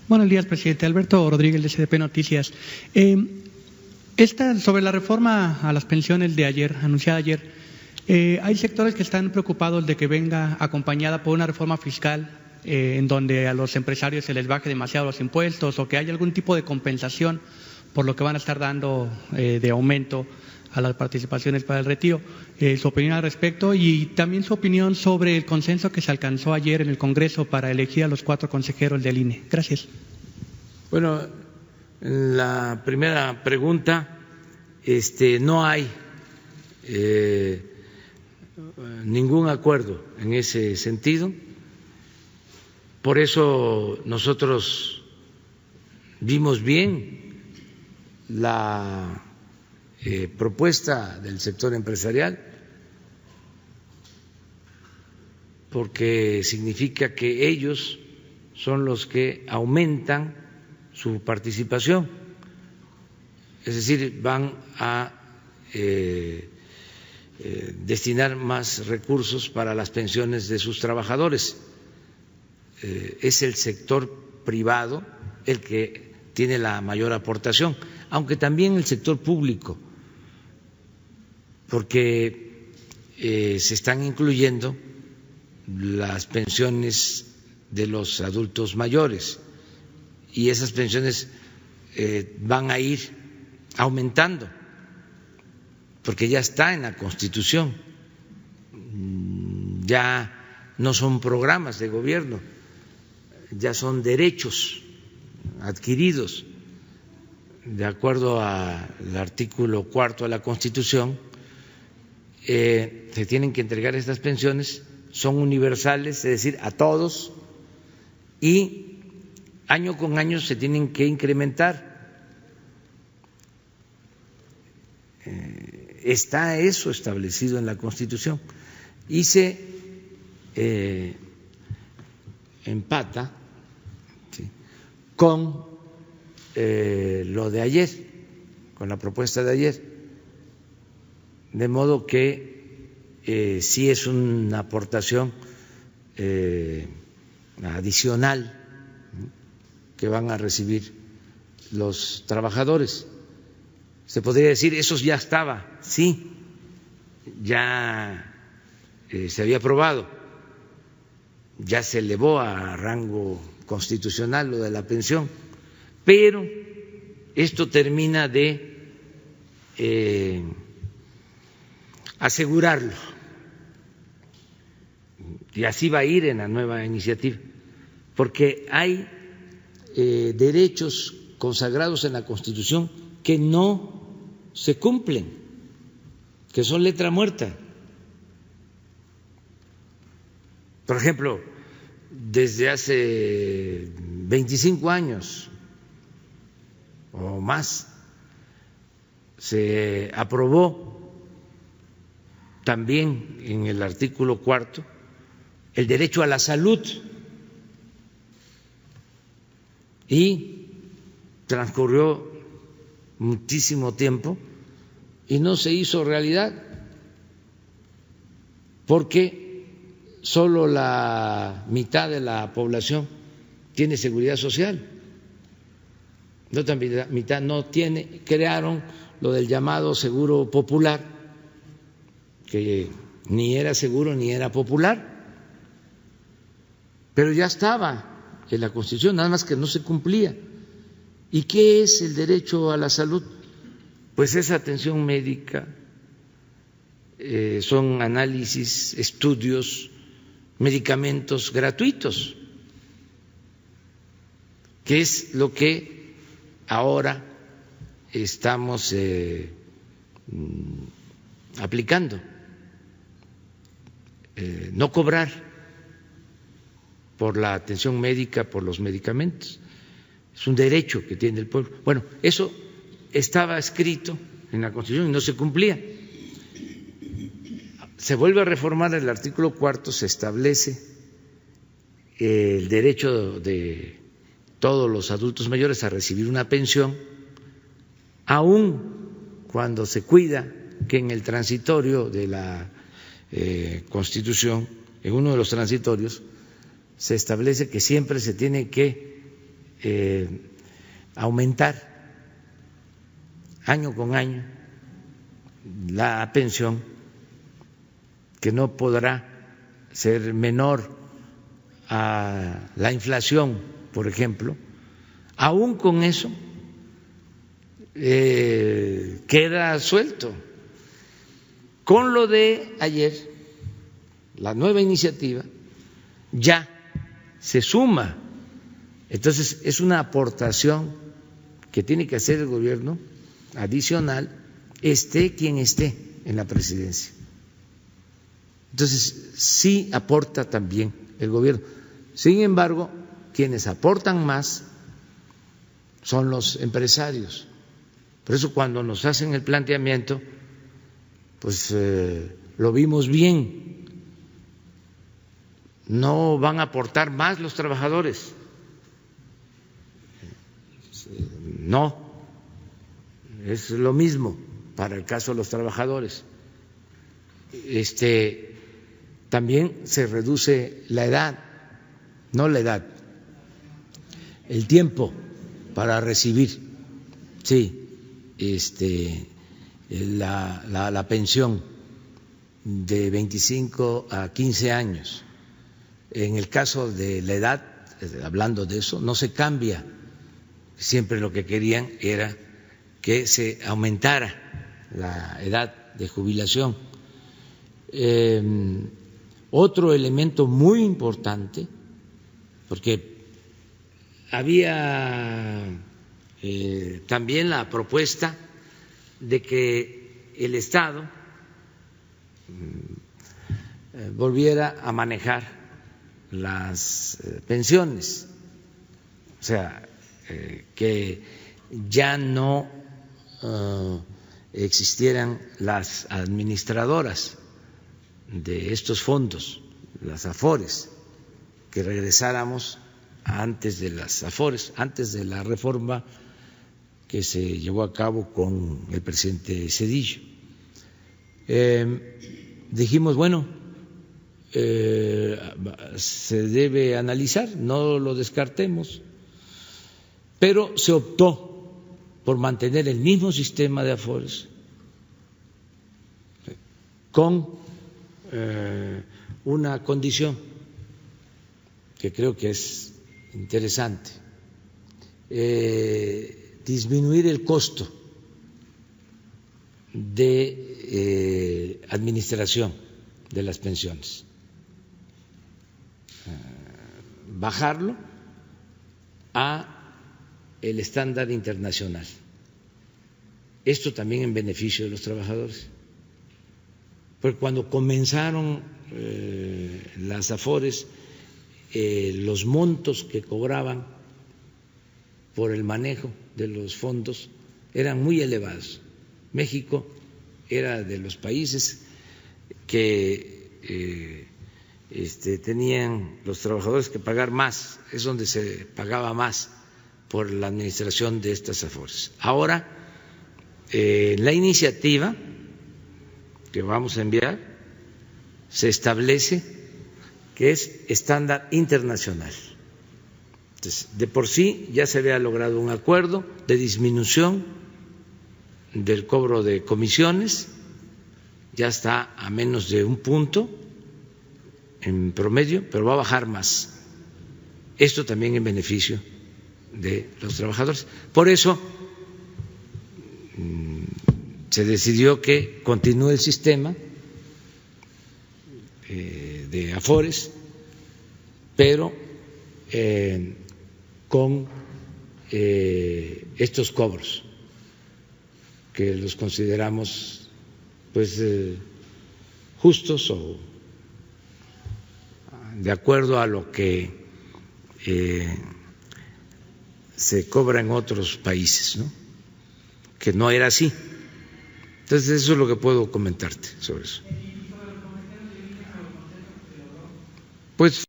Buenos días, presidente. Alberto Rodríguez, de SDP Noticias. Sobre la reforma a las pensiones de ayer, anunciada ayer, hay sectores que están preocupados de que venga acompañada por una reforma fiscal en donde a los empresarios se les baje demasiado los impuestos o que haya algún tipo de compensación por lo que van a estar dando de aumento a las participaciones para el retiro. Su opinión al respecto y también su opinión sobre el consenso que se alcanzó ayer en el Congreso para elegir a los 4 consejeros del INE. Gracias. Bueno, en la primera pregunta, no hay ningún acuerdo en ese sentido. Por eso nosotros vimos bien la propuesta del sector empresarial, porque significa que ellos son los que aumentan su participación, es decir, van a destinar más recursos para las pensiones de sus trabajadores. Es el sector privado el que tiene la mayor aportación, aunque también el sector público, porque se están incluyendo las pensiones de los adultos mayores y esas pensiones van a ir aumentando, porque ya está en la Constitución, ya no son programas de gobierno, ya son derechos adquiridos de acuerdo al artículo 4 de la Constitución. Se tienen que entregar estas pensiones, son universales, es decir, a todos, y año con año se tienen que incrementar. Está eso establecido en la Constitución y se empata, ¿sí?, con lo de ayer, con la propuesta de ayer, de modo que sí es una aportación adicional que van a recibir los trabajadores. Se podría decir, eso ya estaba, sí, ya se había aprobado, ya se elevó a rango constitucional lo de la pensión, pero esto termina de asegurarlo, y así va a ir en la nueva iniciativa, porque hay derechos consagrados en la Constitución que no se cumplen, que son letra muerta. Por ejemplo, desde hace 25 años o más se aprobó también en el artículo 4 el derecho a la salud y transcurrió muchísimo tiempo y no se hizo realidad porque solo la mitad de la población tiene seguridad social, la otra mitad no tiene. Crearon lo del llamado seguro popular, que ni era seguro ni era popular, pero ya estaba en la Constitución, nada más que no se cumplía. ¿Y qué es el derecho a la salud? Pues es atención médica, son análisis, estudios, medicamentos gratuitos, que es lo que ahora estamos aplicando. No cobrar por la atención médica, por los medicamentos. Es un derecho que tiene el pueblo. Bueno, eso estaba escrito en la Constitución y no se cumplía. Se vuelve a reformar el artículo 4, se establece el derecho de todos los adultos mayores a recibir una pensión, aun cuando se cuida que en el transitorio de la Constitución, en uno de los transitorios, se establece que siempre se tiene que aumentar año con año la pensión, que no podrá ser menor a la inflación, por ejemplo. Aún con eso queda suelto. Con lo de ayer, la nueva iniciativa ya se suma. Entonces es una aportación que tiene que hacer el gobierno adicional, esté quien esté en la presidencia. Entonces sí aporta también el gobierno. Sin embargo, quienes aportan más son los empresarios. Por eso cuando nos hacen el planteamiento, pues lo vimos bien. No van a aportar más los trabajadores. No, es lo mismo para el caso de los trabajadores. También se reduce la edad, no la edad, el tiempo para recibir, sí, la pensión de 25 a 15 años. En el caso de la edad, hablando de eso, no se cambia. Siempre lo que querían era que se aumentara la edad de jubilación. Otro elemento muy importante, porque había también la propuesta de que el Estado volviera a manejar las pensiones, o sea, que ya no existieran las administradoras de estos fondos, las AFORES, que regresáramos antes de las AFORES, antes de la reforma que se llevó a cabo con el presidente Zedillo. Dijimos, bueno, se debe analizar, no lo descartemos, pero se optó por mantener el mismo sistema de AFORES con una condición que creo que es interesante, disminuir el costo de administración de las pensiones, bajarlo a el estándar internacional. Esto también en beneficio de los trabajadores. Porque cuando comenzaron las AFORES, los montos que cobraban por el manejo de los fondos eran muy elevados. México era de los países que tenían los trabajadores que pagar más, es donde se pagaba más por la administración de estas AFORES. Ahora, la iniciativa que vamos a enviar se establece que es estándar internacional. Entonces, de por sí ya se había logrado un acuerdo de disminución del cobro de comisiones, ya está a menos de 1 punto en promedio, pero va a bajar más. Esto también en beneficio de los trabajadores. Por eso se decidió que continúe el sistema de AFORES, pero con estos cobros que los consideramos pues justos o de acuerdo a lo que se cobra en otros países, ¿no? Que no era así. Entonces eso es lo que puedo comentarte sobre eso. Pues